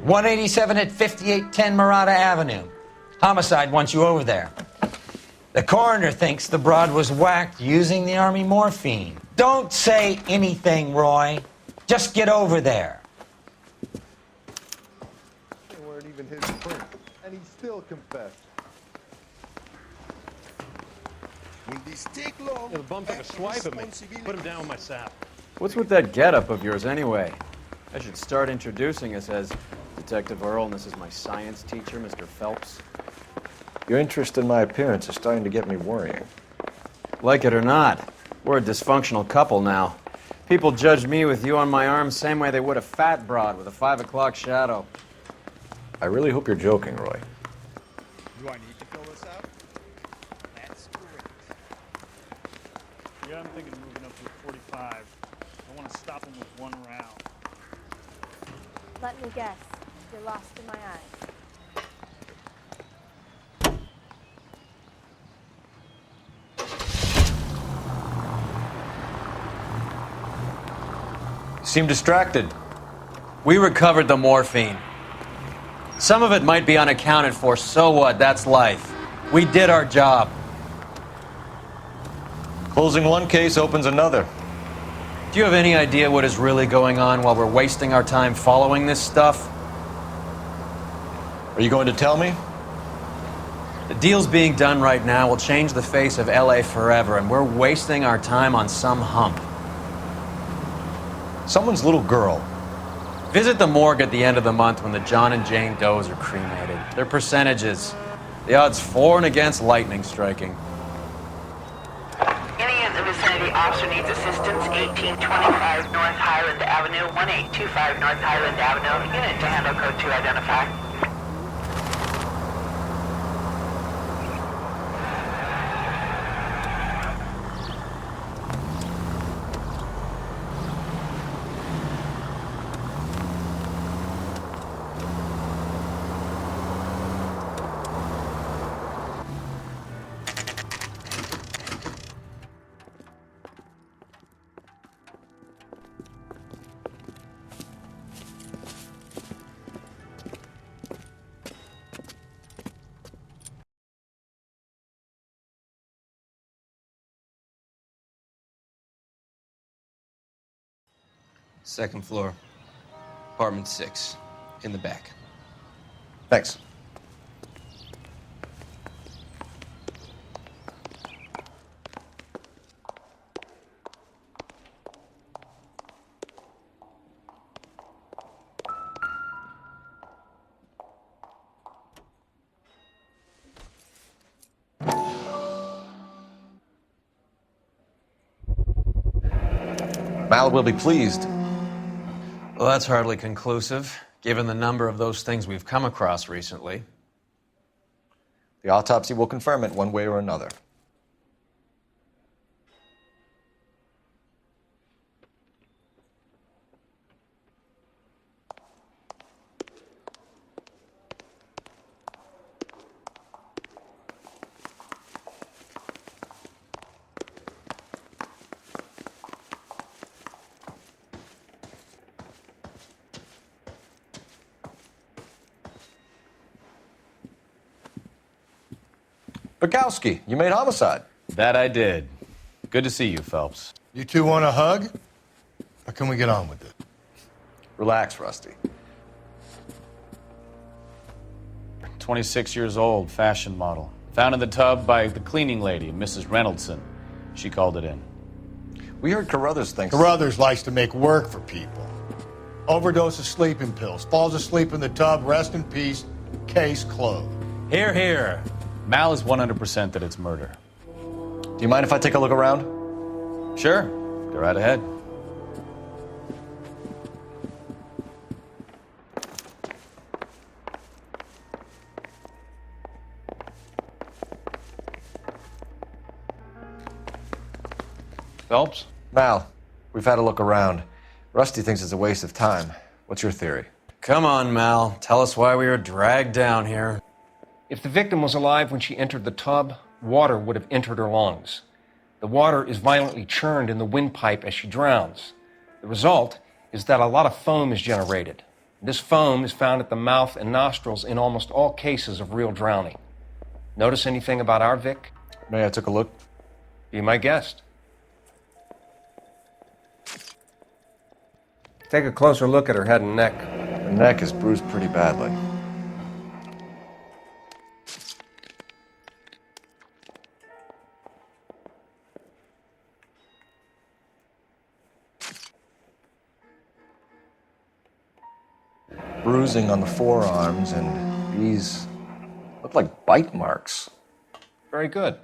187 at 5810 Murata Avenue. Homicide wants you over there. The coroner thinks the broad was whacked using the Army morphine. Don't say anything, Roy. Just get over there. They weren't even his print, and he still confessed. Will this take long? The bum took a swipe at me. Put him down with my sap. What's with that getup of yours anyway? I should start introducing us as Detective Earl, and this is my science teacher, Mr. Phelps. Your interest in my appearance is starting to get me worrying. Like it or not, we're a dysfunctional couple now. People judge me with you on my arm same way they would a fat broad with a 5 o'clock shadow. I really hope you're joking, Roy. Do I need to fill this out? That's correct. Yeah, I'm thinking of moving up to a 45. I want to stop him with one round. Let me guess. You're lost in my eyes. Seem distracted. We recovered the morphine. Some of it might be unaccounted for, so what? That's life. We did our job. Closing one case opens another. Do you have any idea what is really going on while we're wasting our time following this stuff? Are you going to tell me? The deals being done right now will change the face of L.A. forever, and we're wasting our time on some hump. Someone's little girl. Visit the morgue at the end of the month when the John and Jane Does are cremated. Their percentages. The odds for and against lightning striking. Any in the vicinity officer needs assistance, 1825 North Highland Avenue, 1825 North Highland Avenue. Unit to handle code 2 identify. Second floor, apartment 6, in the back. Thanks. Mal will be pleased. Well, that's hardly conclusive, given the number of those things we've come across recently. The autopsy will confirm it one way or another. Bukowski, you made homicide. That I did. Good to see you, Phelps. You two want a hug? Or can we get on with it? Relax, Rusty. 26 years old, fashion model. Found in the tub by the cleaning lady, Mrs. Reynoldson. She called it in. We heard Carruthers thinks... Carruthers likes to make work for people. Overdose of sleeping pills. Falls asleep in the tub. Rest in peace. Case closed. Here, here. Mal is 100% that it's murder. Do you mind if I take a look around? Sure. Go right ahead. Phelps? Mal, we've had a look around. Rusty thinks it's a waste of time. What's your theory? Come on, Mal. Tell us why we were dragged down here. If the victim was alive when she entered the tub, water would have entered her lungs. The water is violently churned in the windpipe as she drowns. The result is that a lot of foam is generated. This foam is found at the mouth and nostrils in almost all cases of real drowning. Notice anything about our Vic? May I took a look? Be my guest. Take a closer look at her head and neck. Her neck is bruised pretty badly. Bruising on the forearms, and these look like bite marks. Very good.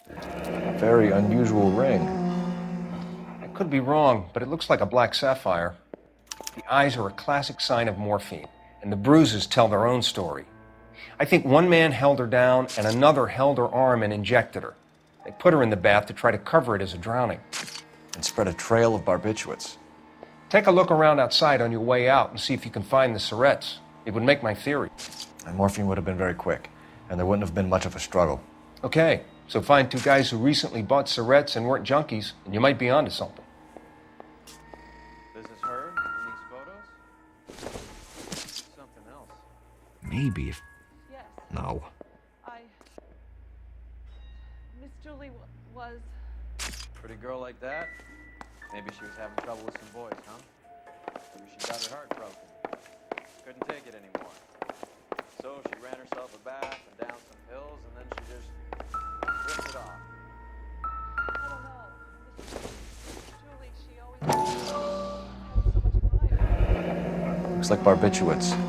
A very unusual ring. I could be wrong, but it looks like a black sapphire. The eyes are a classic sign of morphine, and the bruises tell their own story. I think one man held her down and another held her arm and injected her. They put her in the bath to try to cover it as a drowning. And spread a trail of barbiturates. Take a look around outside on your way out and see if you can find the syrettes. It would make my theory. And morphine would have been very quick, and there wouldn't have been much of a struggle. Okay, so find two guys who recently bought syrettes and weren't junkies, and you might be onto something. This is her in these photos? Something else. Maybe if... Yes, No. Miss Julie was... Pretty girl like that? Maybe she was having trouble with some boys, huh? Maybe she got her heart broken. Couldn't take it anymore. So she ran herself a bath and down some hills, and then she just drifted off. I don't know. Miss Julie, she always had so much fire. Looks like barbiturates. I'm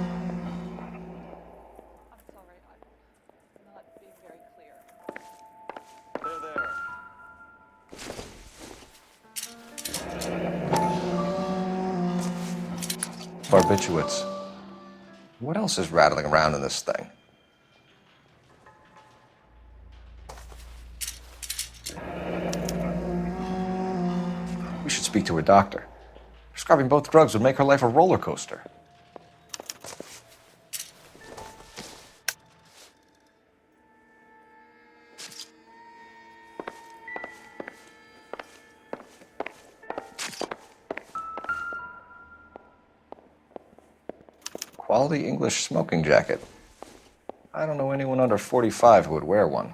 sorry, I'm not being very clear. They're there. Barbiturates. What else is rattling around in this thing? We should speak to a doctor. Prescribing both drugs would make her life a roller coaster. Quality English smoking jacket. I don't know anyone under 45 who would wear one.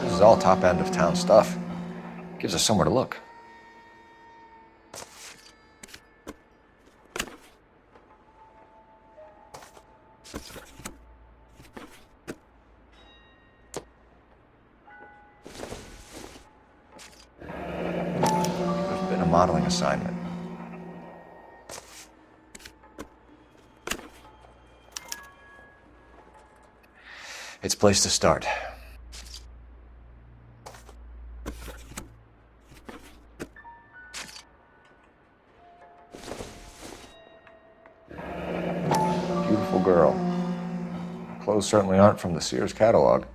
This is all top end of town stuff. Gives us somewhere to look. Could have been a modeling assignment. It's a place to start. Beautiful girl. Clothes certainly aren't from the Sears catalog.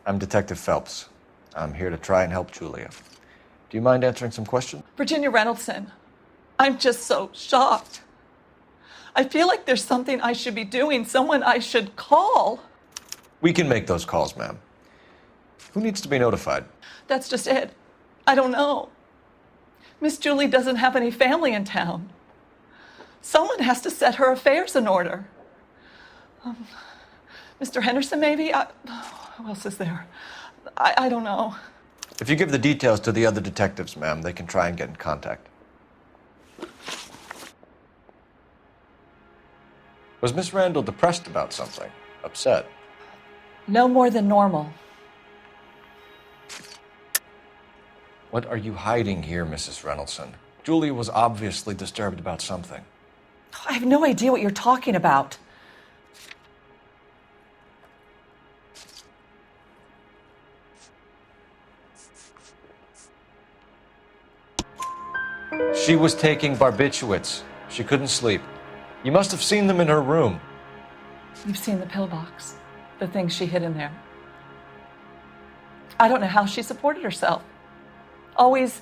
I'm Detective Phelps. I'm here to try and help Julia. Do you mind answering some questions? Virginia Reynoldson, I'm just so shocked. I feel like there's something I should be doing, someone I should call. We can make those calls, ma'am. Who needs to be notified? That's just it. I don't know. Miss Julie doesn't have any family in town. Someone has to set her affairs in order. Mr. Henderson, maybe? Who else is there? I don't know. If you give the details to the other detectives, ma'am, they can try and get in contact. Was Miss Randall depressed about something? Upset? No more than normal. What are you hiding here, Mrs. Reynoldson? Julie was obviously disturbed about something. I have no idea what you're talking about. She was taking barbiturates. She couldn't sleep. You must have seen them in her room. You've seen the pillbox, the things she hid in there. I don't know how she supported herself. Always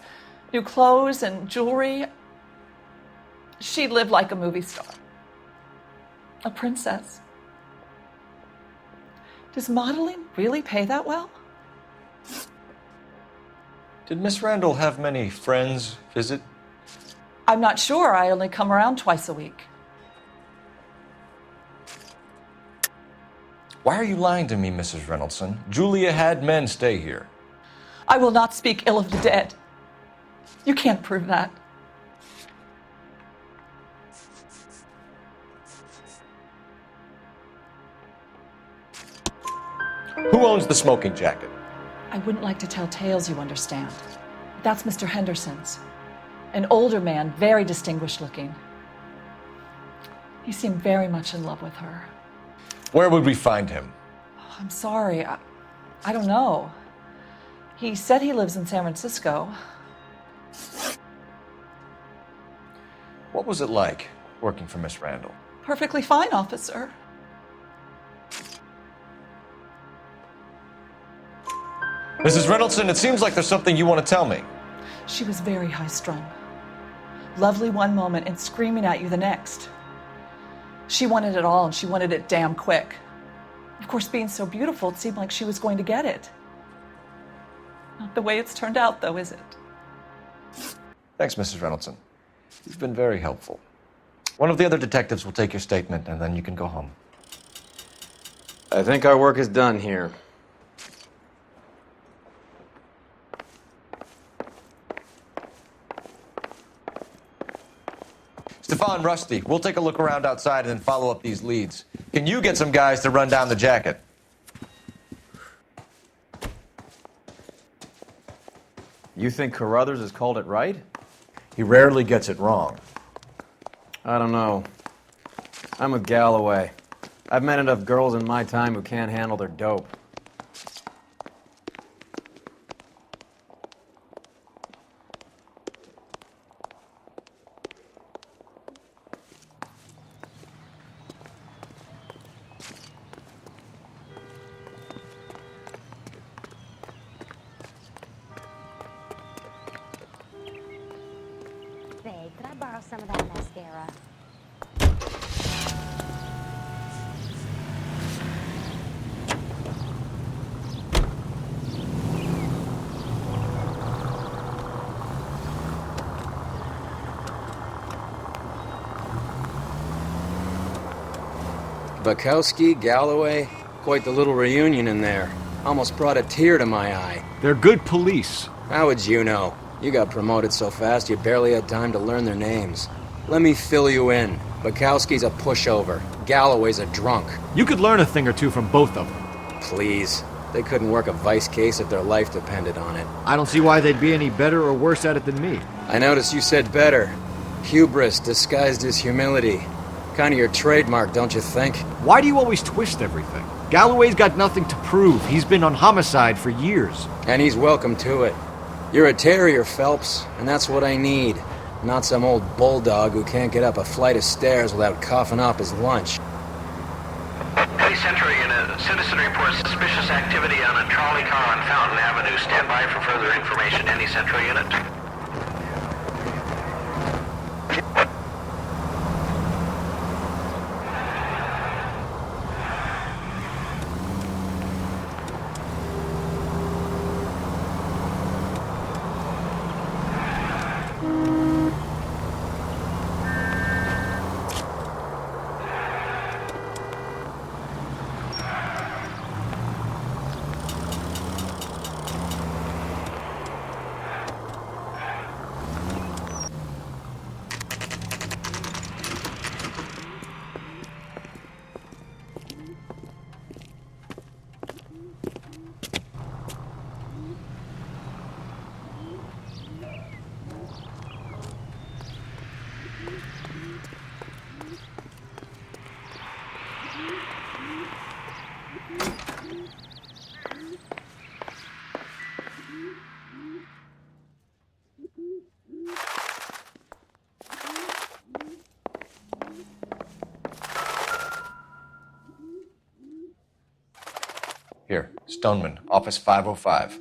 new clothes and jewelry. She lived like a movie star. A princess. Does modeling really pay that well? Did Miss Randall have many friends visit? I'm not sure. I only come around twice a week. Why are you lying to me, Mrs. Reynoldson? Julia had men stay here. I will not speak ill of the dead. You can't prove that. Who owns the smoking jacket? I wouldn't like to tell tales, you understand. That's Mr. Henderson's. An older man, very distinguished looking. He seemed very much in love with her. Where would we find him? Oh, I'm sorry. I don't know. He said he lives in San Francisco. What was it like working for Miss Randall? Perfectly fine, officer. Mrs. Reynoldson, it seems like there's something you want to tell me. She was very high-strung. Lovely one moment and screaming at you the next. She wanted it all, and she wanted it damn quick. Of course, being so beautiful, it seemed like she was going to get it. Not the way it's turned out, though, is it? Thanks, Mrs. Reynoldson. You've been very helpful. One of the other detectives will take your statement, and then you can go home. I think our work is done here. Stefan, Rusty, we'll take a look around outside and then follow up these leads. Can you get some guys to run down the jacket? You think Carruthers has called it right? He rarely gets it wrong. I don't know. I'm with Galloway. I've met enough girls in my time who can't handle their dope. Babe, could I borrow some of that mascara? Bukowski, Galloway, quite the little reunion in there. Almost brought a tear to my eye. They're good police. How would you know? You got promoted so fast you barely had time to learn their names. Let me fill you in. Bukowski's a pushover. Galloway's a drunk. You could learn a thing or two from both of them. Please. They couldn't work a vice case if their life depended on it. I don't see why they'd be any better or worse at it than me. I noticed you said better. Hubris disguised as humility. Kind of your trademark, don't you think? Why do you always twist everything? Galloway's got nothing to prove. He's been on homicide for years. And he's welcome to it. You're a terrier, Phelps, and that's what I need. Not some old bulldog who can't get up a flight of stairs without coughing up his lunch. Hey, Central Unit. Citizen reports suspicious activity on a trolley car on Fountain Avenue. Stand by for further information. Any Central Unit? Here, Stoneman, office 505.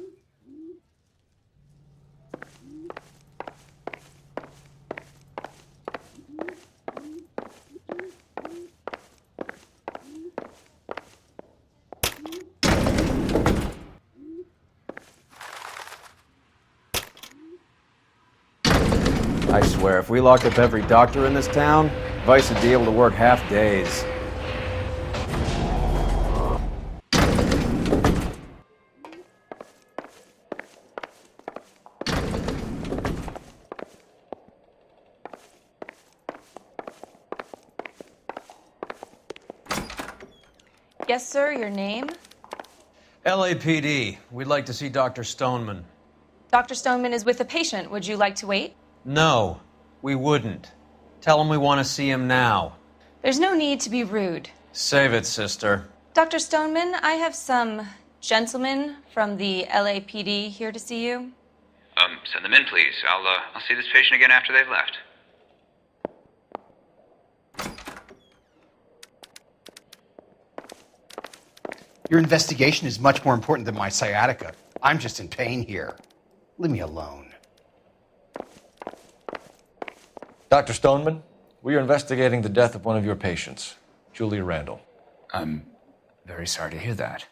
I swear, if we locked up every doctor in this town, Vice would be able to work half days. Yes, sir, your name? LAPD. We'd like to see Dr. Stoneman. Dr. Stoneman is with a patient. Would you like to wait? No, we wouldn't. Tell him we want to see him now. There's no need to be rude. Save it, sister. Dr. Stoneman, I have some gentlemen from the LAPD here to see you. Send them in, please. I'll see this patient again after they've left. Your investigation is much more important than my sciatica. I'm just in pain here. Leave me alone. Dr. Stoneman, we are investigating the death of one of your patients, Julia Randall. I'm very sorry to hear that.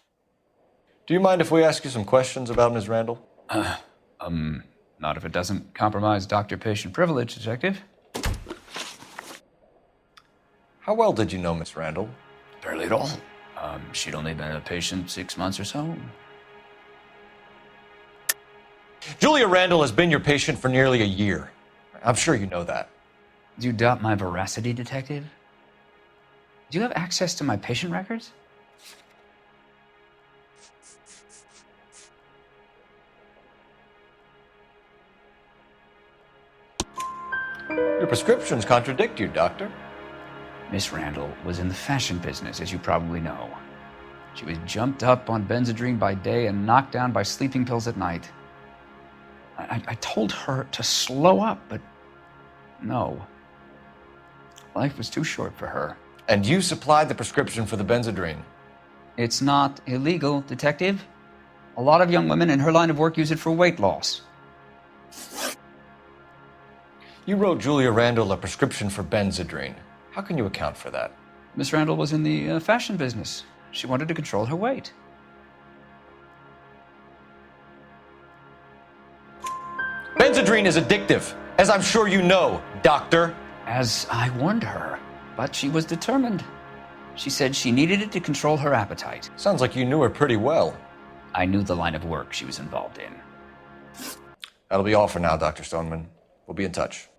Do you mind if we ask you some questions about Ms. Randall? Not if it doesn't compromise doctor-patient privilege, Detective. How well did you know Miss Randall? Barely at all. She'd only been a patient 6 months or so. Julia Randall has been your patient for nearly a year. I'm sure you know that. Do you doubt my veracity, Detective? Do you have access to my patient records? Your prescriptions contradict you, Doctor. Miss Randall was in the fashion business, as you probably know. She was jumped up on Benzedrine by day and knocked down by sleeping pills at night. I told her to slow up, but no. Life was too short for her. And you supplied the prescription for the Benzedrine? It's not illegal, Detective. A lot of young women in her line of work use it for weight loss. You wrote Julia Randall a prescription for Benzedrine. How can you account for that? Miss Randall was in the fashion business. She wanted to control her weight. Benzedrine is addictive, as I'm sure you know, Doctor. As I warned her, but she was determined. She said she needed it to control her appetite. Sounds like you knew her pretty well. I knew the line of work she was involved in. That'll be all for now, Dr. Stoneman. We'll be in touch.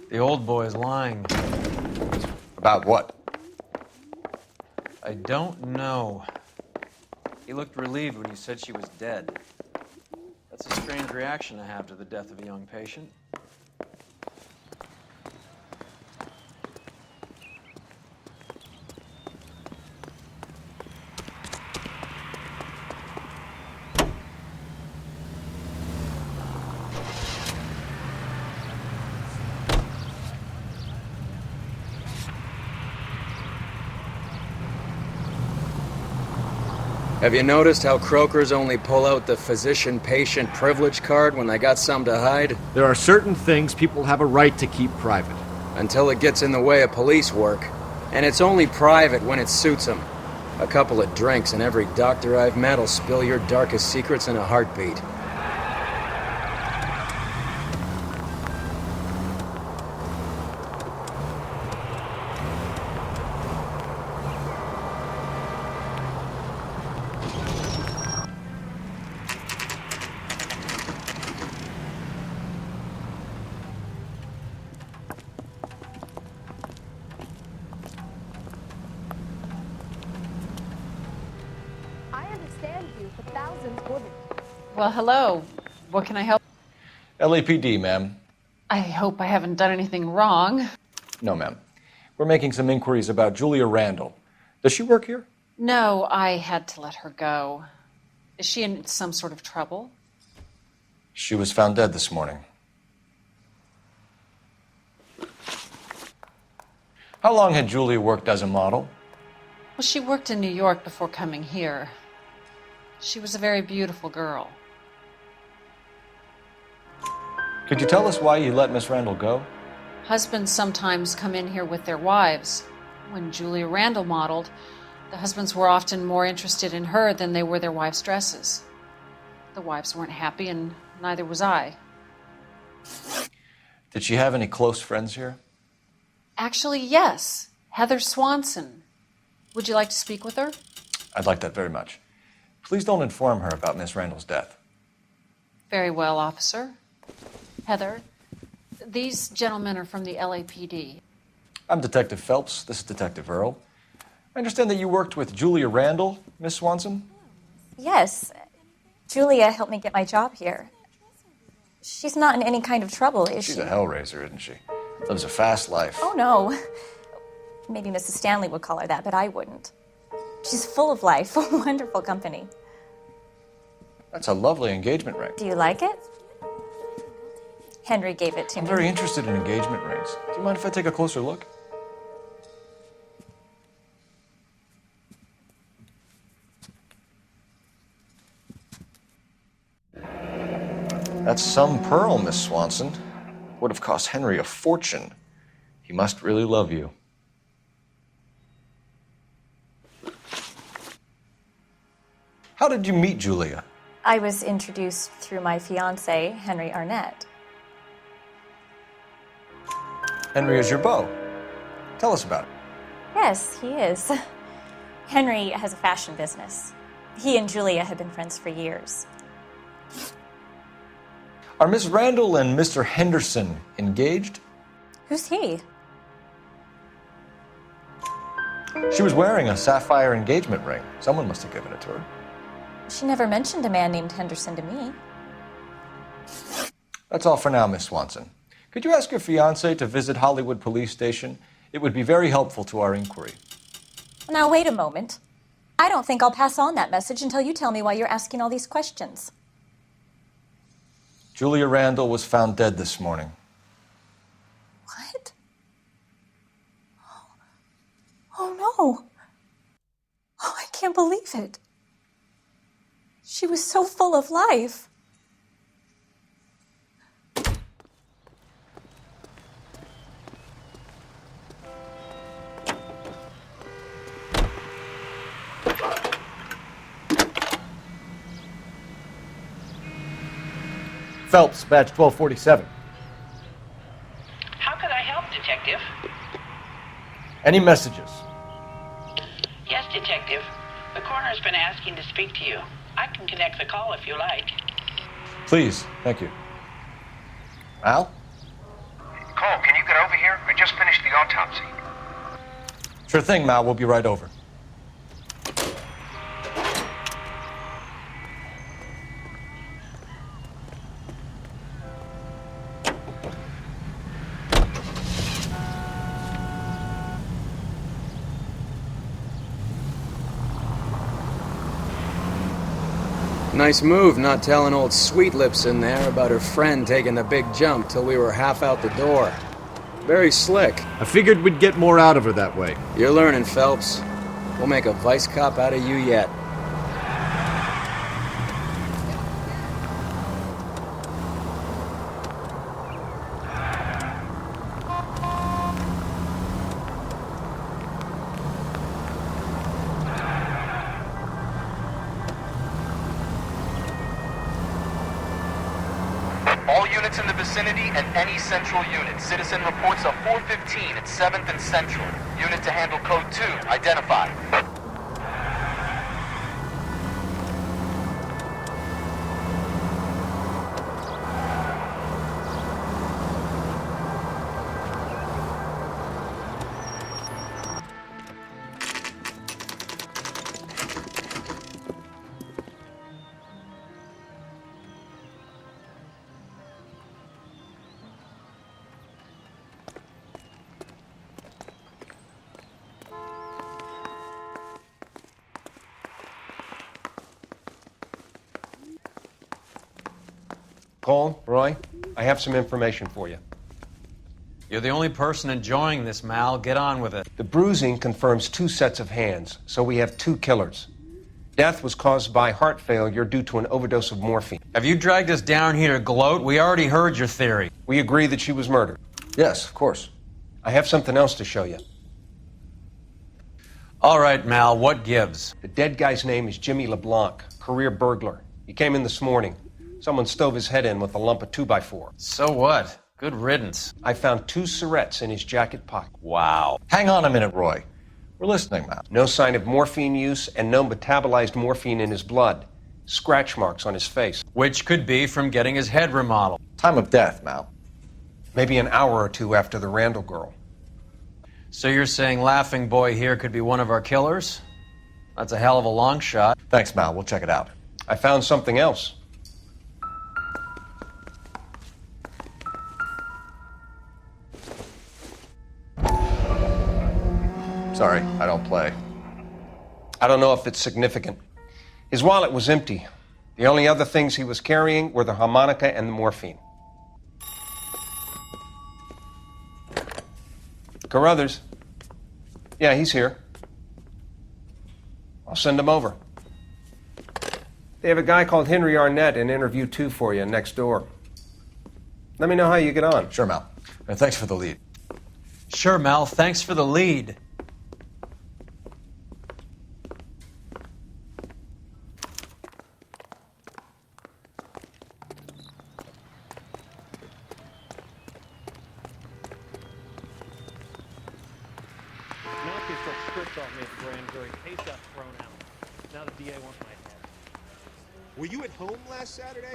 The old boy's lying. About what? I don't know. He looked relieved when you said she was dead. That's a strange reaction to have to the death of a young patient. Have you noticed how croakers only pull out the physician-patient privilege card when they got something to hide? There are certain things people have a right to keep private. Until it gets in the way of police work. And it's only private when it suits them. A couple of drinks and every doctor I've met will spill your darkest secrets in a heartbeat. you for thousands wouldn't. Well, hello. What can I help? LAPD, ma'am. I hope I haven't done anything wrong. No, ma'am. We're making some inquiries about Julia Randall. Does she work here? No, I had to let her go. Is she in some sort of trouble? She was found dead this morning. How long had Julia worked as a model? Well, she worked in New York before coming here. She was a very beautiful girl. Could you tell us why you let Miss Randall go? Husbands sometimes come in here with their wives. When Julia Randall modeled, the husbands were often more interested in her than they were their wives' dresses. The wives weren't happy, and neither was I. Did she have any close friends here? Actually, yes. Heather Swanson. Would you like to speak with her? I'd like that very much. Please don't inform her about Miss Randall's death. Very well, officer. Heather, these gentlemen are from the LAPD. I'm Detective Phelps. This is Detective Earl. I understand that you worked with Julia Randall, Miss Swanson? Yes. Julia helped me get my job here. She's not in any kind of trouble, is she? She's a hellraiser, isn't she? Lives a fast life. Oh, no. Maybe Mrs. Stanley would call her that, but I wouldn't. She's full of life, wonderful company. That's a lovely engagement ring. Do you like it? Henry gave it to me. I'm very interested in engagement rings. Do you mind if I take a closer look? That's some pearl, Miss Swanson. Would have cost Henry a fortune. He must really love you. How did you meet Julia? I was introduced through my fiancé, Henry Arnett. Henry is your beau. Tell us about it. Yes, he is. Henry has a fashion business. He and Julia have been friends for years. Are Miss Randall and Mr. Henderson engaged? Who's he? She was wearing a sapphire engagement ring. Someone must have given it to her. She never mentioned a man named Henderson to me. That's all for now, Miss Swanson. Could you ask your fiancé to visit Hollywood Police Station? It would be very helpful to our inquiry. Now, wait a moment. I don't think I'll pass on that message until you tell me why you're asking all these questions. Julia Randall was found dead this morning. What? Oh, no. Oh, I can't believe it. She was so full of life. Phelps, badge 1247. How could I help, Detective? Any messages? Yes, Detective. The coroner's been asking to speak to you. I can connect the call if you like. Please, thank you. Al? Cole, can you get over here? I just finished the autopsy. Sure thing, Mal. We'll be right over. Nice move not telling old Sweet Lips in there about her friend taking the big jump till we were half out the door. Very slick. I figured we'd get more out of her that way. You're learning, Phelps. We'll make a vice cop out of you yet. All units in the vicinity and any central unit. Citizen reports of 415 at 7th and Central. Unit to handle code 2. Identify. Cole, Roy, I have some information for you. You're the only person enjoying this, Mal. Get on with it. The bruising confirms 2 sets of hands, so we have 2 killers. Death was caused by heart failure due to an overdose of morphine. Have you dragged us down here to gloat? We already heard your theory. We agree that she was murdered. Yes, of course. I have something else to show you. All right, Mal, what gives? The dead guy's name is Jimmy LeBlanc, career burglar. He came in this morning. Someone stove his head in with a lump of 2x4. So what? Good riddance. I found 2 cigarettes in his jacket pocket. Wow. Hang on a minute, Roy. We're listening now. No sign of morphine use and no metabolized morphine in his blood. Scratch marks on his face. Which could be from getting his head remodeled. Time of death, Mal. Maybe an hour or 2 after the Randall girl. So you're saying Laughing Boy here could be one of our killers? That's a hell of a long shot. Thanks, Mal. We'll check it out. I found something else. Sorry, I don't play. I don't know if it's significant. His wallet was empty. The only other things he was carrying were the harmonica and the morphine. Carruthers. Yeah, he's here. I'll send him over. They have a guy called Henry Arnett in interview 2 for you next door. Let me know how you get on. Sure, Mal. And thanks for the lead. Sure, Mal. Thanks for the lead. Were you at home last Saturday?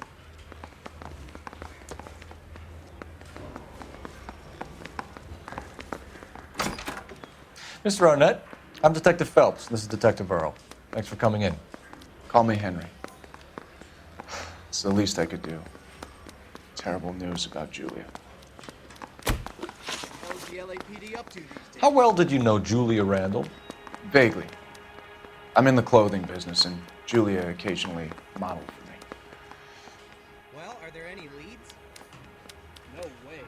Mr. Arnett, I'm Detective Phelps. This is Detective Earl. Thanks for coming in. Call me Henry. It's the least I could do. Terrible news about Julia. How's the LAPD up to these days? How well did you know Julia Randall? Vaguely. I'm in the clothing business, and Julia occasionally modeled for me. Well, are there any leads? No way.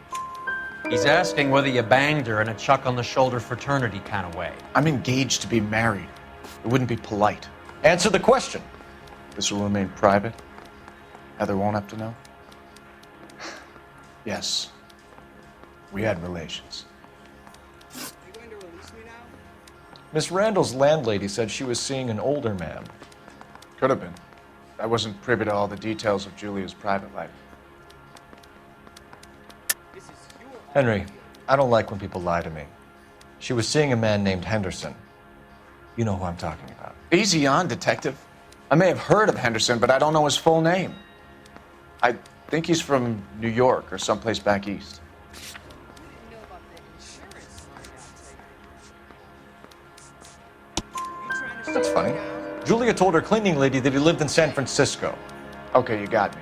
He's asking whether you banged her in a chuck-on-the-shoulder fraternity kind of way. I'm engaged to be married. It wouldn't be polite. Answer the question. This will remain private? Heather won't have to know? Yes. We had relations. Miss Randall's landlady said she was seeing an older man. Could have been. I wasn't privy to all the details of Julia's private life. Henry, I don't like when people lie to me. She was seeing a man named Henderson. You know who I'm talking about. Easy on, Detective. I may have heard of Henderson, but I don't know his full name. I think he's from New York or someplace back east. That's funny. Julia told her cleaning lady that he lived in San Francisco. Okay, you got me.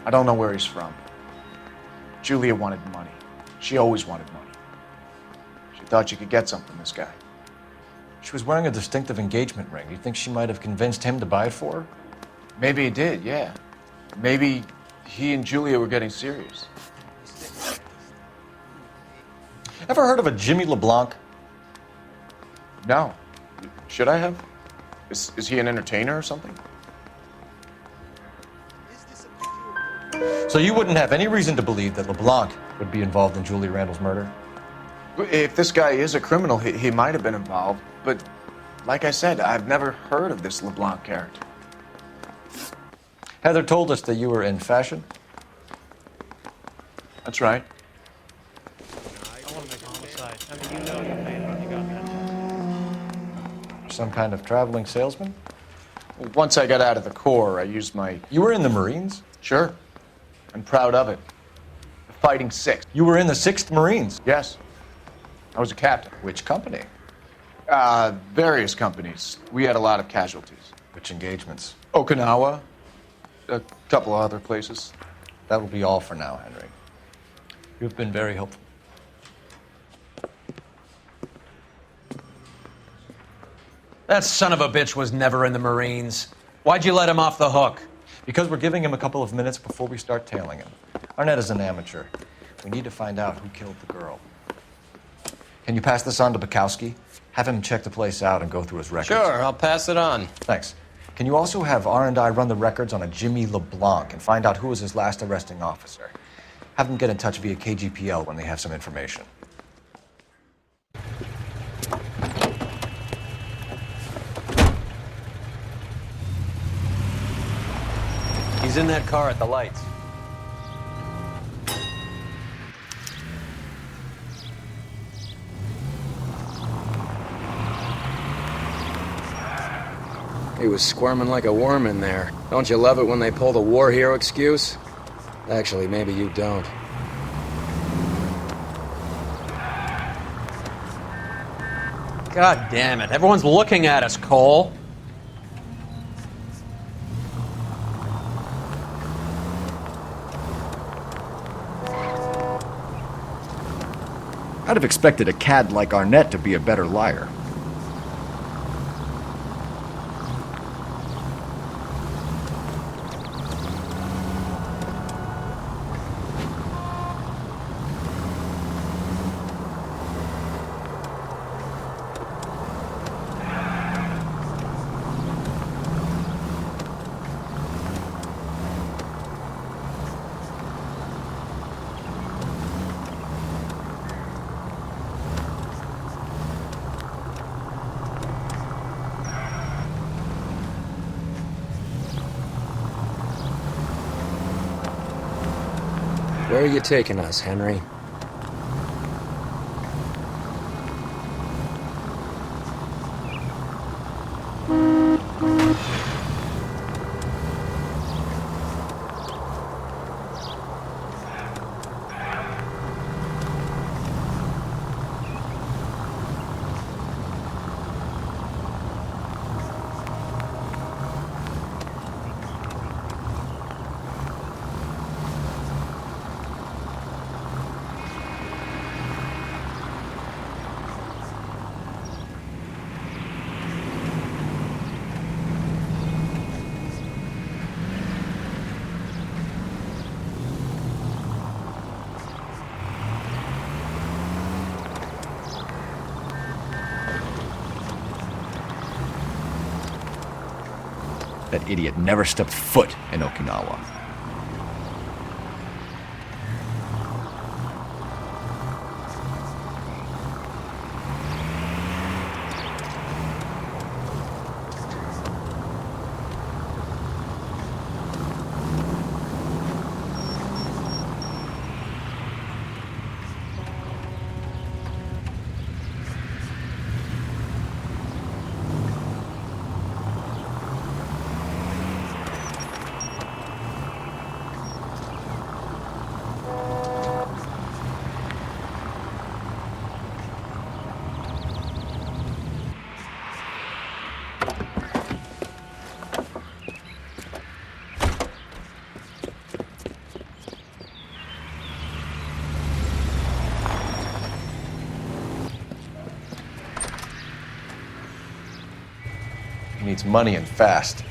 I don't know where he's from. Julia wanted money. She always wanted money. She thought she could get some from this guy. She was wearing a distinctive engagement ring. Do you think she might have convinced him to buy it for her? Maybe he did, yeah. Maybe he and Julia were getting serious. Ever heard of a Jimmy LeBlanc? No. Should I have? Is he an entertainer or something? So you wouldn't have any reason to believe that LeBlanc would be involved in Julia Randall's murder? If this guy is a criminal, he might have been involved. But like I said, I've never heard of this LeBlanc character. Heather told us that you were in fashion. That's right. I want to make homicide. I mean, you know you made it. You got that. Some kind of traveling salesman? Well, once I got out of the Corps, I used my... You were in the Marines? Sure. I'm proud of it. The Fighting Sixth. You were in the 6th Marines? Yes. I was a captain. Which company? Various companies. We had a lot of casualties. Which engagements? Okinawa. A couple of other places. That will be all for now, Henry. You've been very helpful. That son of a bitch was never in the Marines. Why'd you let him off the hook? Because we're giving him a couple of minutes before we start tailing him. Arnett is an amateur. We need to find out who killed the girl. Can you pass this on to Bukowski? Have him check the place out and go through his records. Sure, I'll pass it on. Thanks. Can you also have R&I run the records on a Jimmy LeBlanc and find out who was his last arresting officer? Have them get in touch via KGPL when they have some information. He's in that car at the lights. He was squirming like a worm in there. Don't you love it when they pull the war hero excuse? Actually, maybe you don't. God damn it. Everyone's looking at us, Cole. I'd have expected a cad like Arnett to be a better liar. Where are you taking us, Henry? That idiot never stepped foot in Okinawa. He needs money and fast.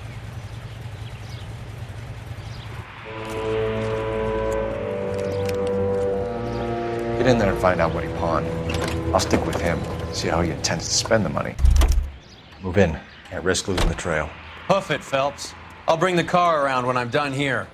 Get in there and find out what he pawned. I'll stick with him, see how he intends to spend the money. Move in. Can't risk losing the trail. Hoof it, Phelps. I'll bring the car around when I'm done here.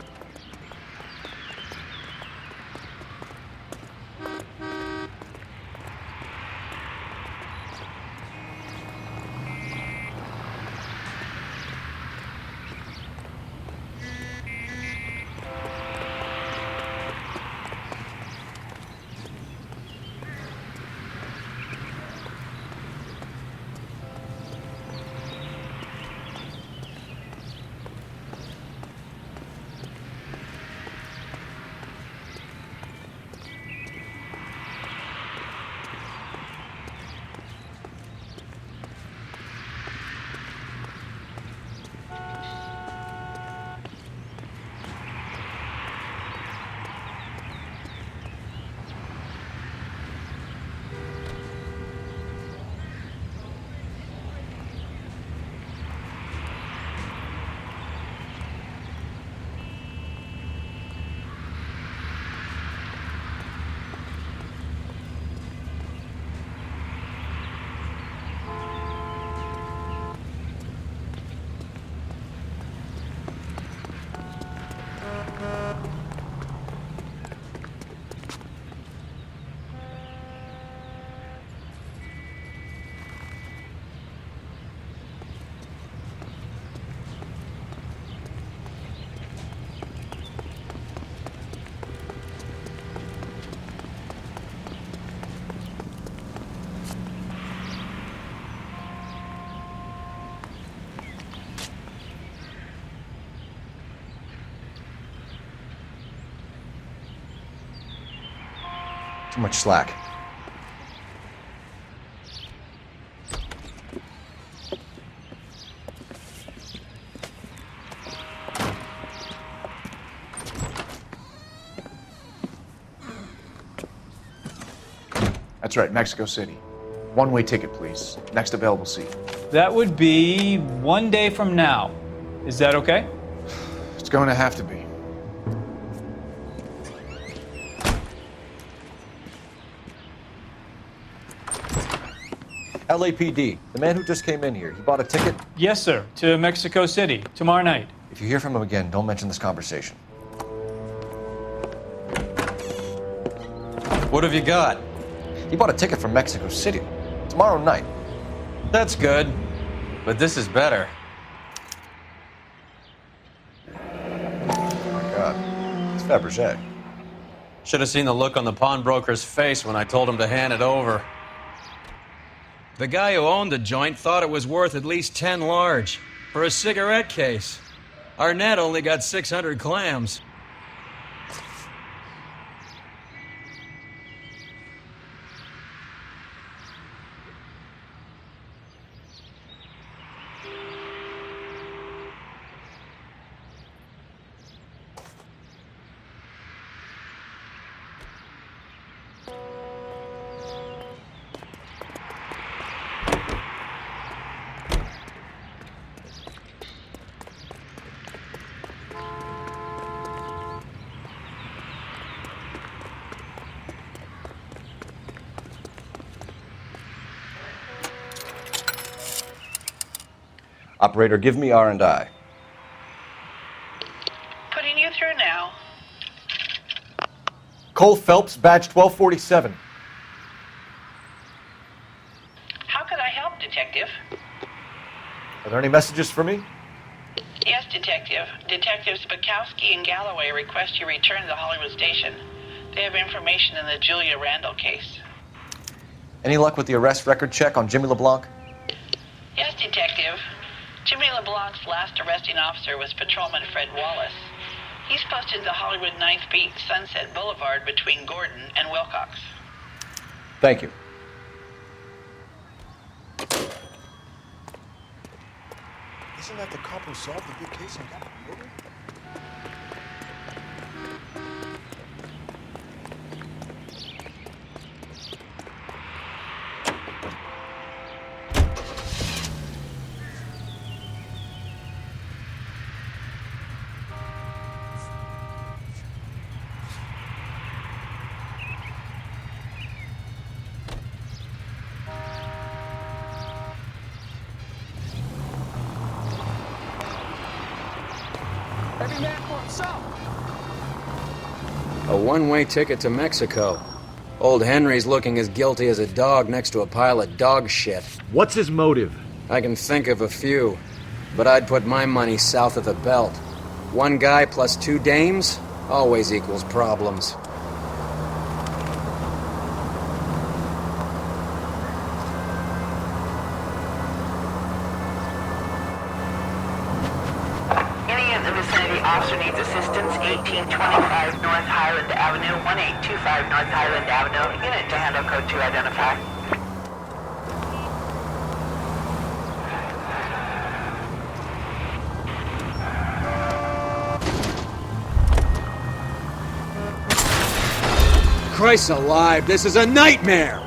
Too much slack. That's right, Mexico City. One-way ticket, please. Next available seat. That would be 1 day from now. Is that okay? It's going to have to be. LAPD, the man who just came in here, he bought a ticket? Yes, sir. To Mexico City, tomorrow night. If you hear from him again, don't mention this conversation. What have you got? He bought a ticket from Mexico City. Tomorrow night. That's good. But this is better. Oh my God. It's Fabergé. Should have seen the look on the pawnbroker's face when I told him to hand it over. The guy who owned the joint thought it was worth at least 10 large for a cigarette case. Arnett only got 600 clams. Operator, give me R&I. Putting you through now. Cole Phelps, badge 1247. How could I help, Detective? Are there any messages for me? Yes, Detective. Detectives Bukowski and Galloway request you return to the Hollywood station. They have information in the Julia Randall case. Any luck with the arrest record check on Jimmy LeBlanc? Yes, Detective. Jimmy LeBlanc's last arresting officer was Patrolman Fred Wallace. He's posted to Hollywood 9th Beat, Sunset Boulevard between Gordon and Wilcox. Thank you. Isn't that the cop who solved the big case on capital murder? Every man for himself. A one-way ticket to Mexico. Old Henry's looking as guilty as a dog next to a pile of dog shit. What's his motive? I can think of a few, but I'd put my money south of the belt. One guy plus two dames always equals problems. Any in the vicinity officer needs assistance, 1825 North Highland Avenue, 1825 North Highland Avenue. Unit to handle code 2 identify. Christ alive, this is a nightmare!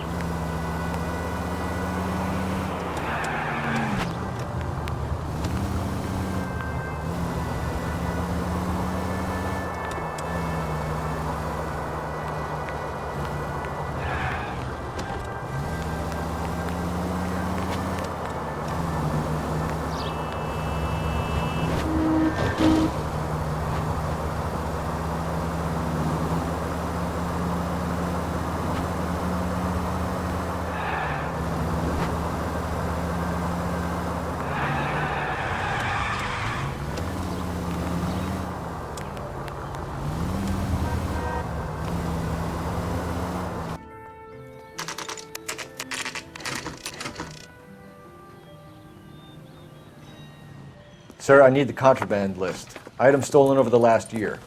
Sir, I need the contraband list. Items stolen over the last year.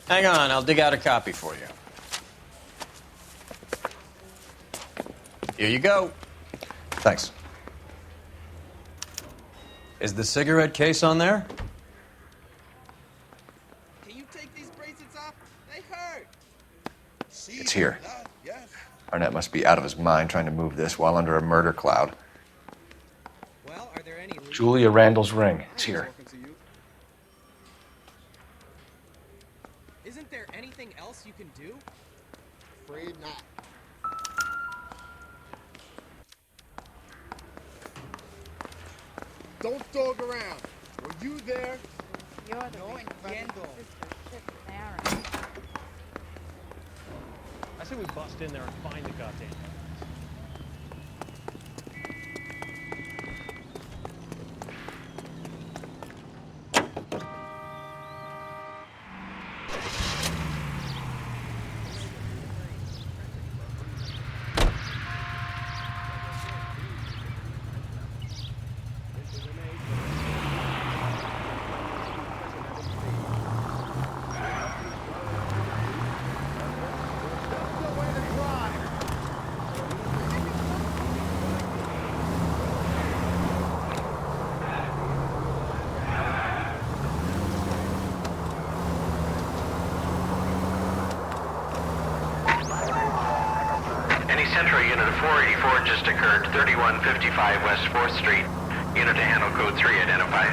Hang on, I'll dig out a copy for you. Here you go. Thanks. Is the cigarette case on there? Can you take these bracelets off? They hurt. It's here. Arnett must be out of his mind trying to move this while under a murder cloud. Well, are there any leads? Julia Randall's ring. It's here. Isn't there anything else you can do? Afraid not. Don't dog around. Were you there? You're the No entiendo. Aaron. I say we bust in there and find the goddamn guys. Central unit of 484 just occurred, 3155 West 4th Street. Unit to handle code 3, identify.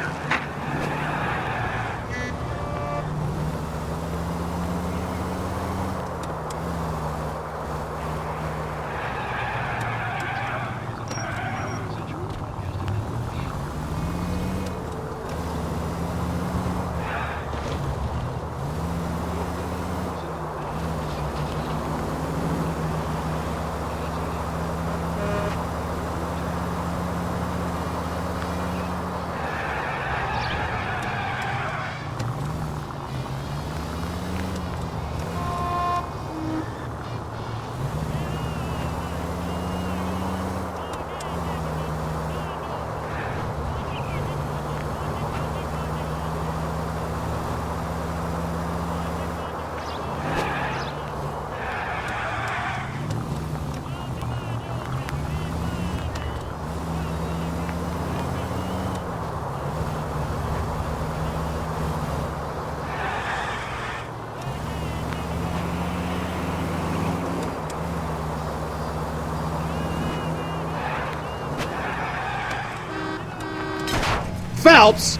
Phelps!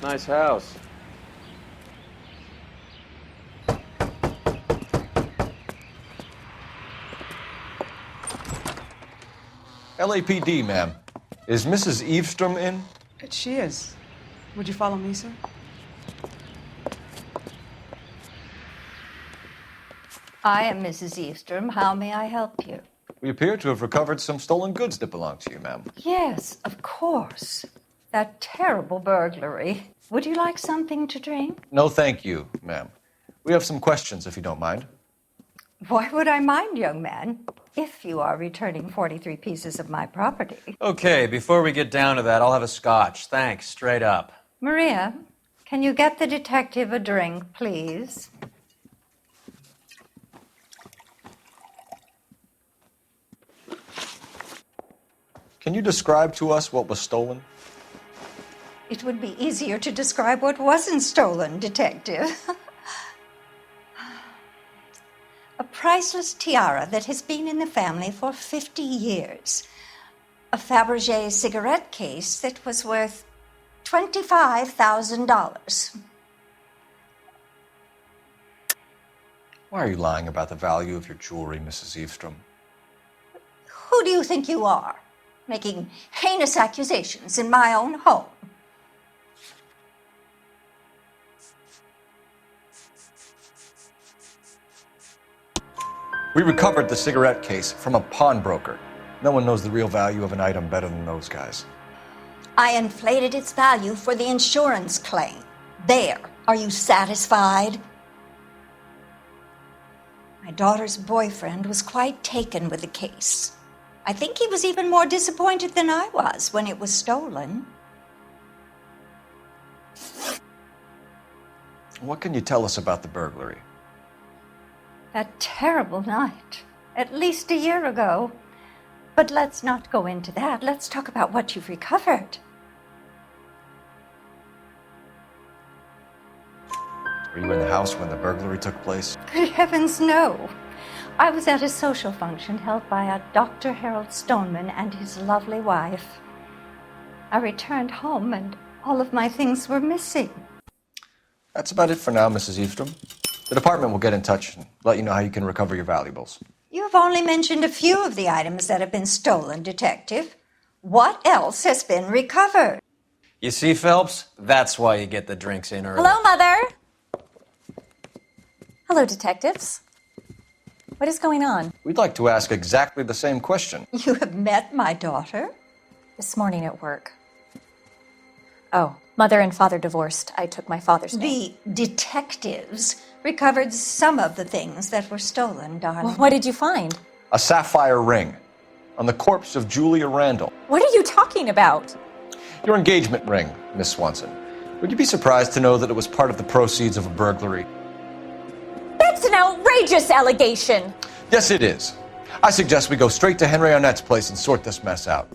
Nice house. LAPD, ma'am. Is Mrs. Eavestrom in? She is. Would you follow me, sir? I am Mrs. Eavestrom. How may I help you? We appear to have recovered some stolen goods that belong to you, ma'am. Yes, of course. That terrible burglary. Would you like something to drink? No, thank you, ma'am. We have some questions, if you don't mind. Why would I mind, young man, if you are returning 43 pieces of my property? Okay, before we get down to that, I'll have a scotch. Thanks, straight up. Maria, can you get the detective a drink, please? Can you describe to us what was stolen? It would be easier to describe what wasn't stolen, Detective. A priceless tiara that has been in the family for 50 years. A Fabergé cigarette case that was worth $25,000. Why are you lying about the value of your jewelry, Mrs. Eavestrom? Who do you think you are? making heinous accusations in my own home. We recovered the cigarette case from a pawnbroker. No one knows the real value of an item better than those guys. I inflated its value for the insurance claim. There. Are you satisfied? My daughter's boyfriend was quite taken with the case. I think he was even more disappointed than I was when it was stolen. What can you tell us about the burglary? That terrible night, at least a year ago. But let's not go into that. Let's talk about what you've recovered. Were you in the house when the burglary took place? Good heavens, no. I was at a social function held by a Dr. Harold Stoneman and his lovely wife. I returned home and all of my things were missing. That's about it for now, Mrs. Eastrom. The department will get in touch and let you know how you can recover your valuables. You have only mentioned a few of the items that have been stolen, Detective. What else has been recovered? You see, Phelps? That's why you get the drinks in early. Hello, Mother. Hello, detectives. What is going on? We'd like to ask exactly the same question. You have met my daughter? This morning at work. Oh, Mother and Father divorced. I took my father's name. The detectives recovered some of the things that were stolen, darling. Well, what did you find? A sapphire ring on the corpse of Julia Randall. What are you talking about? Your engagement ring, Miss Swanson. Would you be surprised to know that it was part of the proceeds of a burglary? That's an outrageous allegation! Yes, it is. I suggest we go straight to Henry Arnett's place and sort this mess out.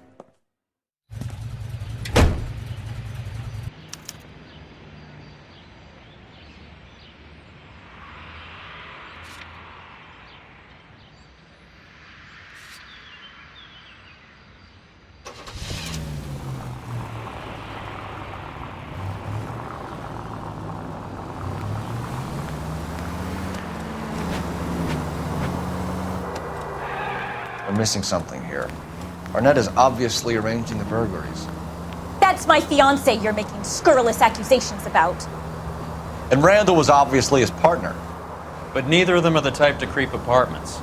We're missing something here. Arnett is obviously arranging the burglaries. That's my fiancé you're making scurrilous accusations about. And Randall was obviously his partner. But neither of them are the type to creep apartments.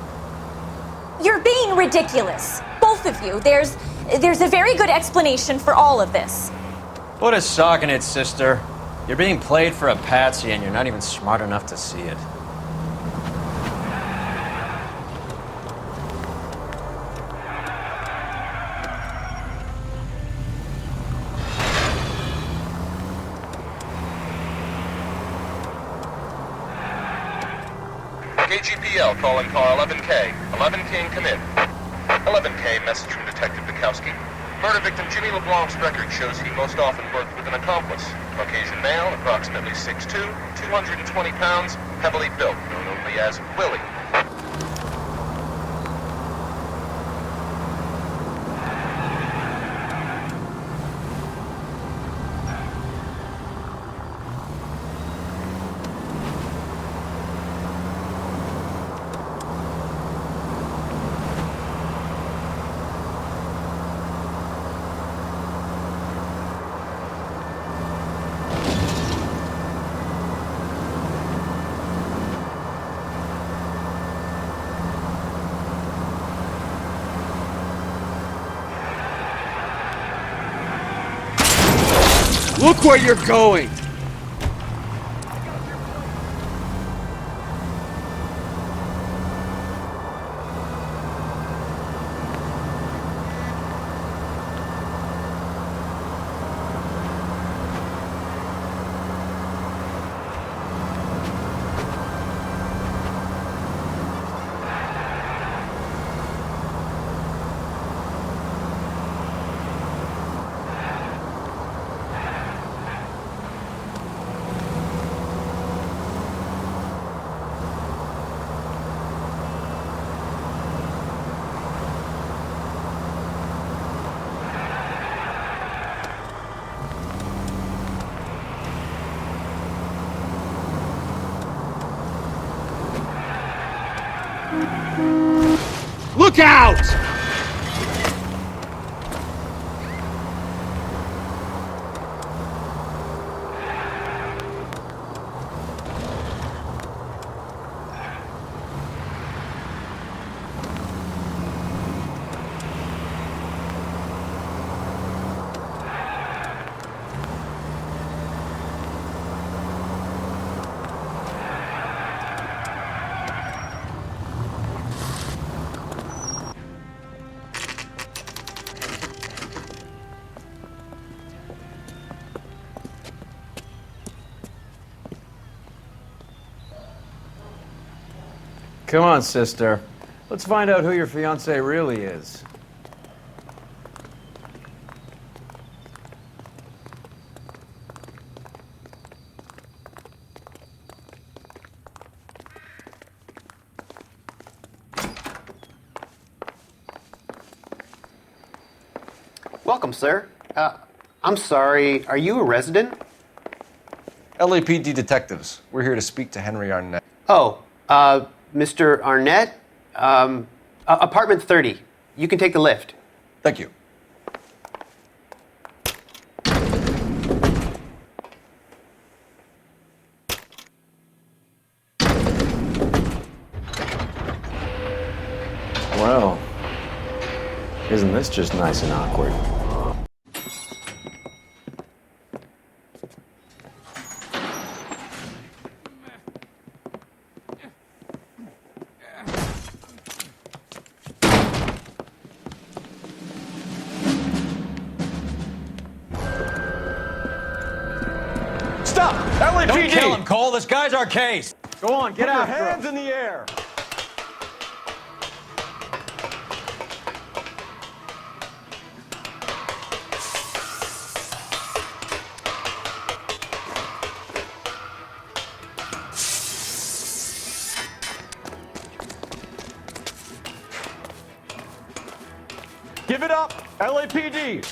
You're being ridiculous. Both of you. There's a very good explanation for all of this. Put a sock in it, sister. You're being played for a patsy and you're not even smart enough to see it. KGPL calling car 11K. 11K, come in. 11K, message from Detective Bukowski. Murder victim Jimmy LeBlanc's record shows he most often worked with an accomplice. Caucasian male, approximately 6'2", 220 pounds, heavily built, known only as Willie. Look where you're going! Look out! Come on, sister. Let's find out who your fiancé really is. Welcome, sir. I'm sorry, are you a resident? LAPD detectives. We're here to speak to Henry Arnett. Oh, Mr. Arnett? Apartment 30. You can take the lift. Thank you. Well, isn't this just nice and awkward? Stop! LAPD! Don't kill him, Cole. This guy's our case. Go on, get Put your after him. hands in the air. Give it up, LAPD!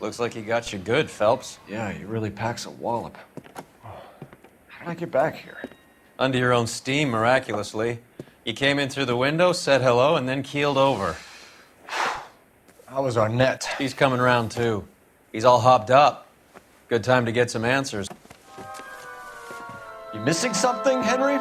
Looks like he got you good, Phelps. Yeah, he really packs a wallop. How did I get back here? Under your own steam, miraculously. You came in through the window, said hello, and then keeled over. How was Arnett? He's coming round, too. He's all hopped up. Good time to get some answers. You missing something, Henry?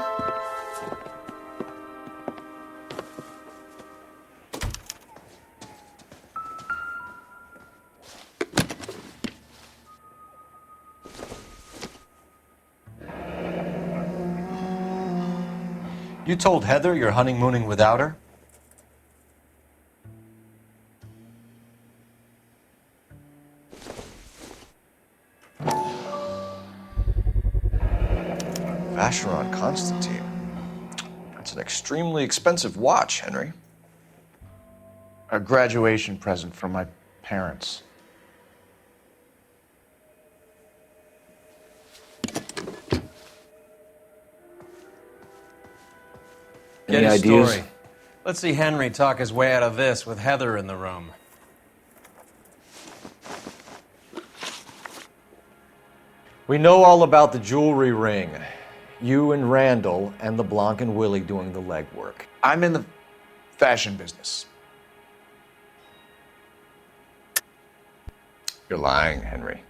You told Heather you're honeymooning without her? Vacheron Constantine. That's an extremely expensive watch, Henry. A graduation present from my parents. Get Any his ideas? story. Let's see Henry talk his way out of this with Heather in the room. We know all about the jewelry ring. You and Randall and the Blanc and Willie doing the legwork. I'm in the fashion business. You're lying, Henry.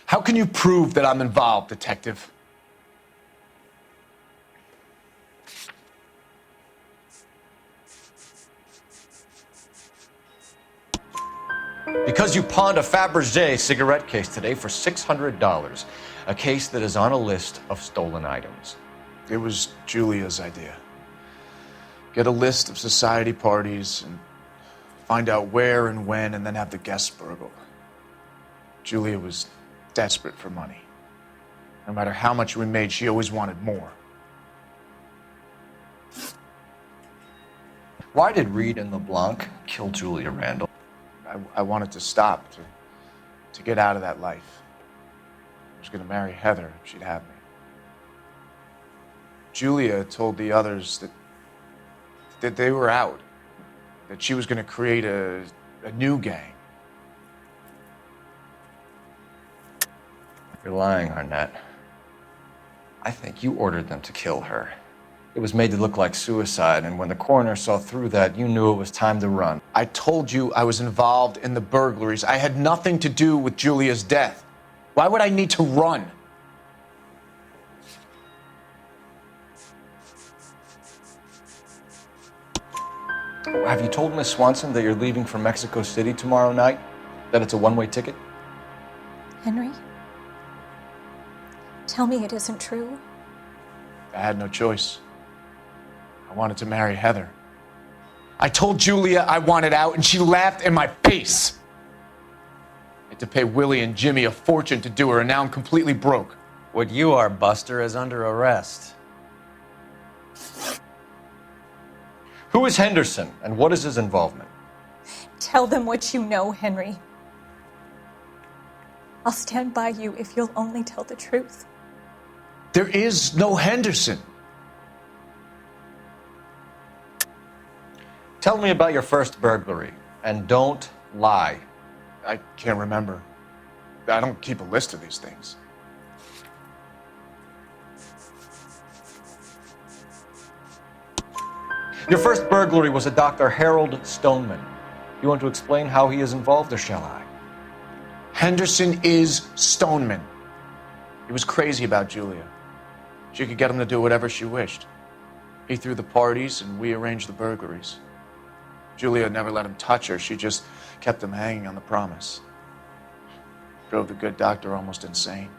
How can you prove that I'm involved, detective? Because you pawned a Fabergé cigarette case today for $600. A case that is on a list of stolen items. It was Julia's idea. Get a list of society parties and find out where and when and then have the guests burgled. Julia was desperate for money. No matter how much we made, she always wanted more. Why did Reed and LeBlanc kill Julia Randall? I wanted to stop, to get out of that life. I was going to marry Heather if she'd have me. Julia told the others that they were out, that she was going to create a new gang. You're lying, Arnett. I think you ordered them to kill her. It was made to look like suicide, and when the coroner saw through that, you knew it was time to run. I told you I was involved in the burglaries. I had nothing to do with Julia's death. Why would I need to run? Have you told Miss Swanson that you're leaving for Mexico City tomorrow night? That it's a one-way ticket? Henry? Tell me it isn't true. I had no choice. I wanted to marry Heather. I told Julia I wanted out, and she laughed in my face. I had to pay Willie and Jimmy a fortune to do her, and now I'm completely broke. What you are, Buster, is under arrest. Who is Henderson, and what is his involvement? Tell them what you know, Henry. I'll stand by you if you'll only tell the truth. There is no Henderson. Tell me about your first burglary, and don't lie. I can't remember. I don't keep a list of these things. Your first burglary was a Dr. Harold Stoneman. You want to explain how he is involved, or shall I? Henderson is Stoneman. He was crazy about Julia. She could get him to do whatever she wished. He threw the parties, and we arranged the burglaries. Julia never let him touch her. She just kept him hanging on the promise. Drove the good doctor almost insane.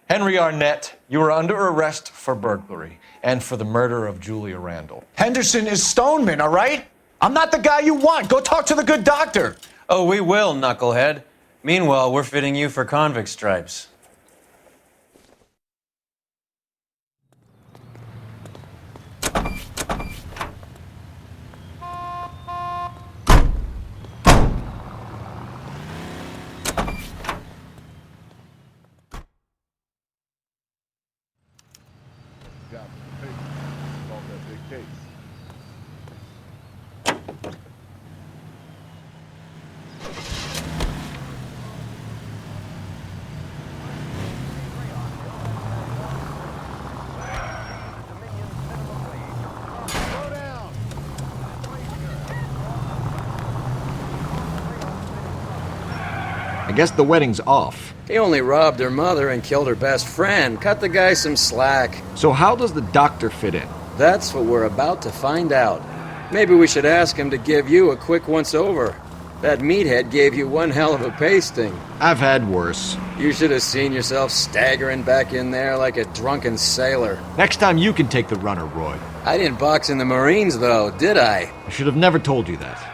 Henry Arnett, you are under arrest for burglary and for the murder of Julia Randall. Henderson is Stoneman, all right? I'm not the guy you want. Go talk to the good doctor. Oh, we will, knucklehead. Meanwhile, we're fitting you for convict stripes. I guess the wedding's off. He only robbed her mother and killed her best friend. Cut the guy some slack. So how does the doctor fit in? That's what we're about to find out. Maybe we should ask him to give you a quick once-over. That meathead gave you one hell of a pasting. I've had worse. You should have seen yourself staggering back in there like a drunken sailor. Next time you can take the runner, Roy. I didn't box in the Marines, though, did I? I should have never told you that.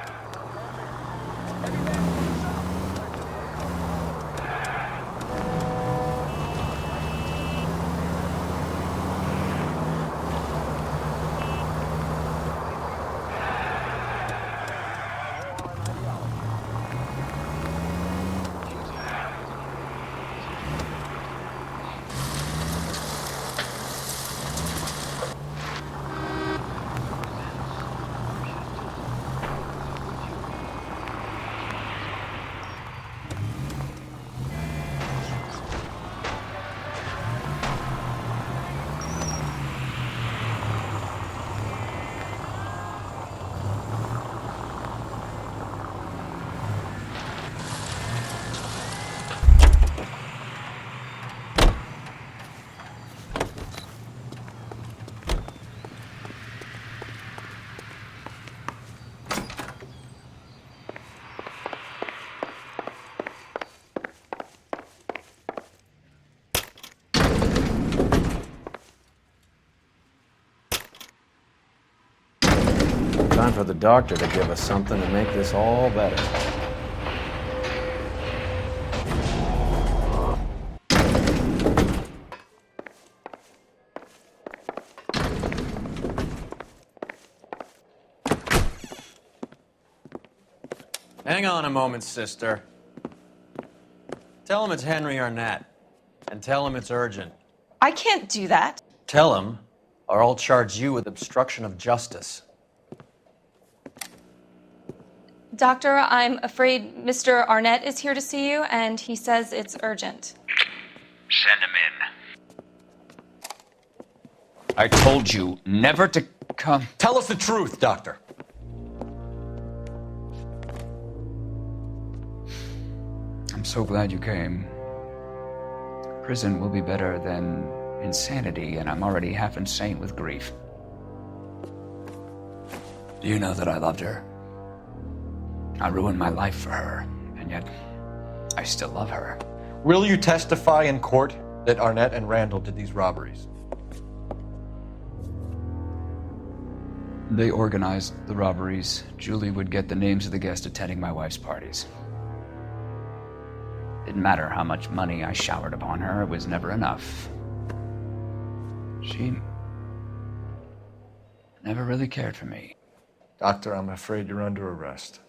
Time for the doctor to give us something to make this all better. Hang on a moment, sister. Tell him it's Henry Arnett, and tell him it's urgent. I can't do that. Tell him, or I'll charge you with obstruction of justice. Doctor, I'm afraid Mr. Arnett is here to see you, and he says it's urgent. Send him in. I told you never to come. Tell us the truth, Doctor. I'm so glad you came. Prison will be better than insanity, and I'm already half insane with grief. Do you know that I loved her? I ruined my life for her, and yet I still love her. Will you testify in court that Arnett and Randall did these robberies? They organized the robberies. Julie would get the names of the guests attending my wife's parties. Didn't matter how much money I showered upon her, it was never enough. She never really cared for me. Doctor, I'm afraid you're under arrest.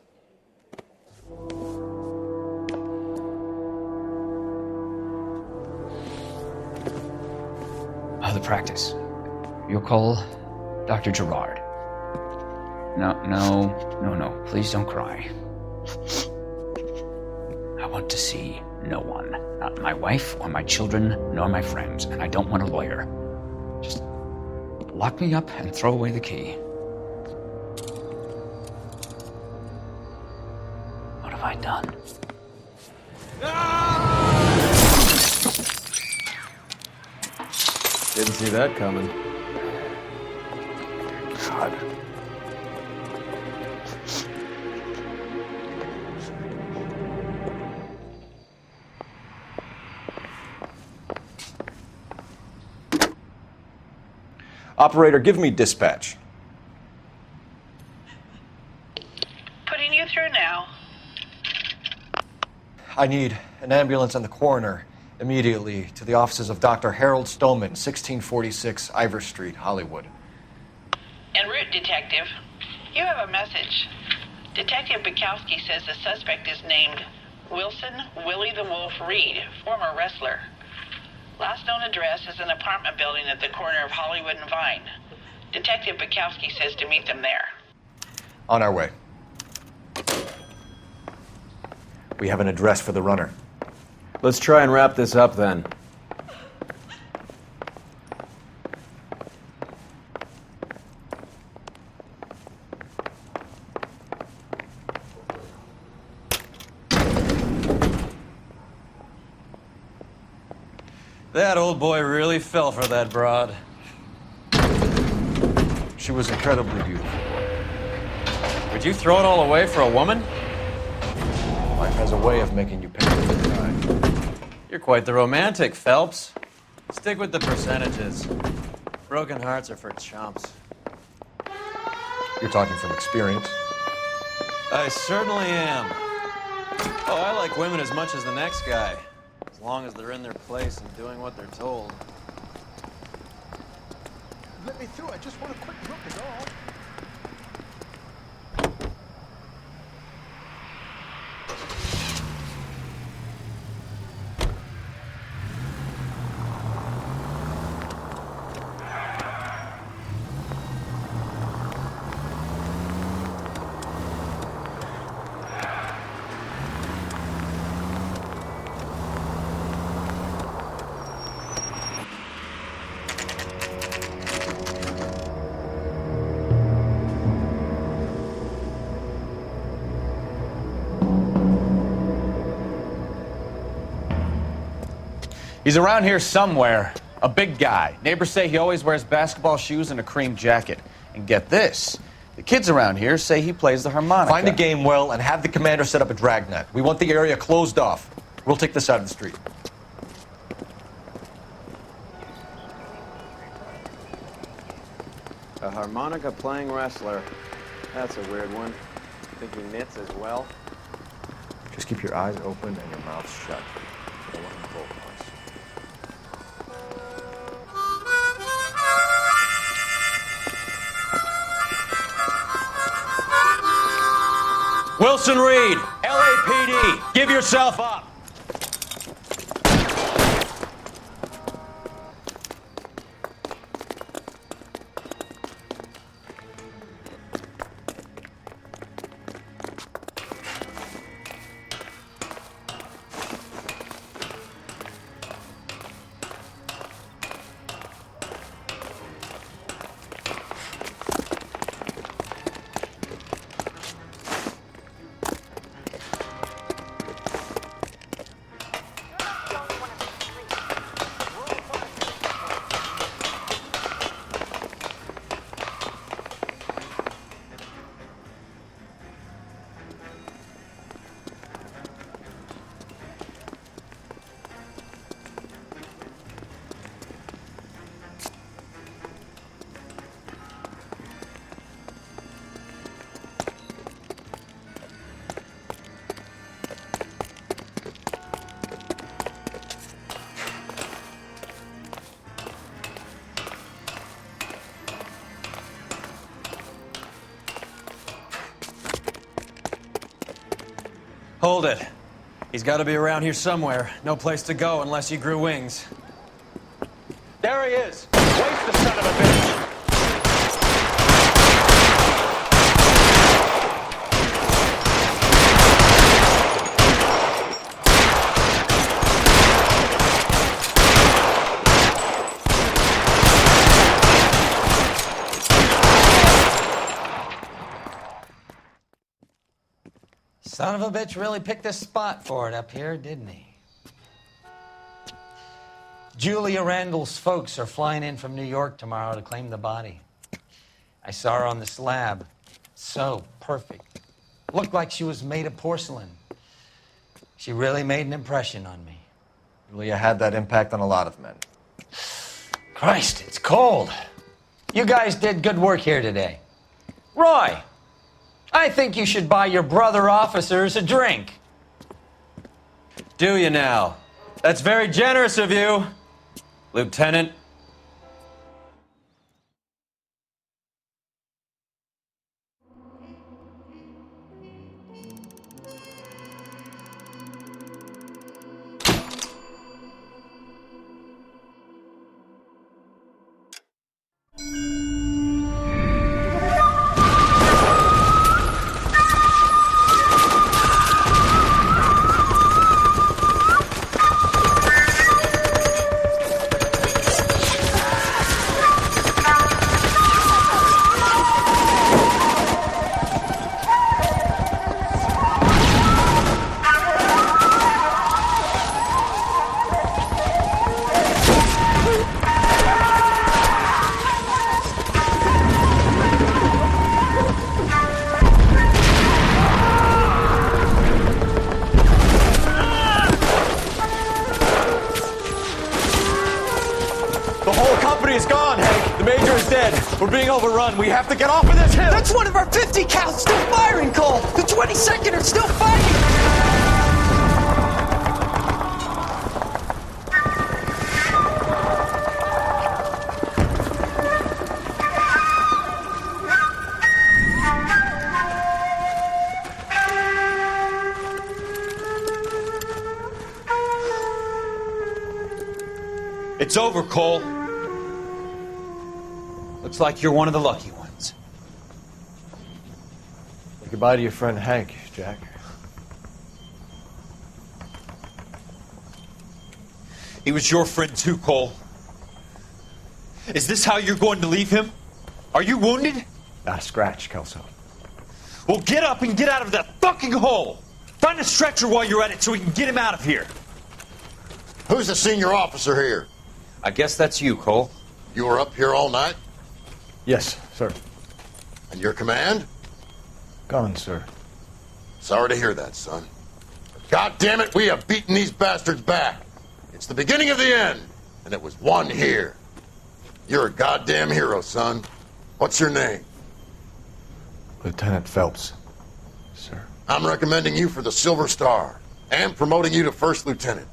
Oh, the practice. You'll call Dr. Gerard. No. Please don't cry. I want to see no one. Not my wife or my children, nor my friends. And I don't want a lawyer. Just lock me up and throw away the key. What have I done? Didn't see that coming. God. Operator, give me dispatch. Putting you through now. I need an ambulance and the coroner immediately to the offices of Dr. Harold Stoneman, 1646 Ivor Street, Hollywood. En route, Detective. You have a message. Detective Bukowski says the suspect is named Wilson Willie the Wolf Reed, former wrestler. Last known address is an apartment building at the corner of Hollywood and Vine. Detective Bukowski says to meet them there. On our way. We have an address for the runner. Let's try and wrap this up then. That old boy really fell for that broad. She was incredibly beautiful. Would you throw it all away for a woman? Life has a way of making you pay for the ride. You're quite the romantic, Phelps. Stick with the percentages. Broken hearts are for chumps. You're talking from experience. I certainly am. Oh, I like women as much as the next guy. As long as they're in their place and doing what they're told. Let me through. I just want a quick look is all. He's around here somewhere. A big guy. Neighbors say he always wears basketball shoes and a cream jacket. And get this, the kids around here say he plays the harmonica. Find the game well and have the commander set up a dragnet. We want the area closed off. We'll take this side of the street. A harmonica playing wrestler. That's a weird one. Think he knits as well? Just keep your eyes open and your mouth shut. I don't want them both. Wilson Reed, LAPD, give yourself up. Hold it. He's got to be around here somewhere. No place to go unless he grew wings. There he is! Waste the son of a bitch! Son of a bitch really picked a spot for it up here, didn't he? Julia Randall's folks are flying in from New York tomorrow to claim the body. I saw her on the slab. So perfect. Looked like she was made of porcelain. She really made an impression on me. Julia had that impact on a lot of men. Christ, it's cold. You guys did good work here today. Roy, I think you should buy your brother officers a drink. Do you now? That's very generous of you, Lieutenant. We're being overrun. We have to get off of this hill. That's one of our 50 cals still firing, Cole. The 22nd are still fighting. It's over, Cole. Looks like you're one of the lucky ones. Say goodbye to your friend Hank, Jack. He was your friend too, Cole. Is this how you're going to leave him? Are you wounded? Scratch, Kelso. Well, get up and get out of that fucking hole! Find a stretcher while you're at it so we can get him out of here. Who's the senior officer here? I guess that's you, Cole. You were up here all night? Yes, sir. And your command? Gone, sir. Sorry to hear that, son. God damn it, we have beaten these bastards back. It's the beginning of the end, and it was one here. You're a goddamn hero, son. What's your name? Lieutenant Phelps, sir. I'm recommending you for the Silver Star and promoting you to First Lieutenant.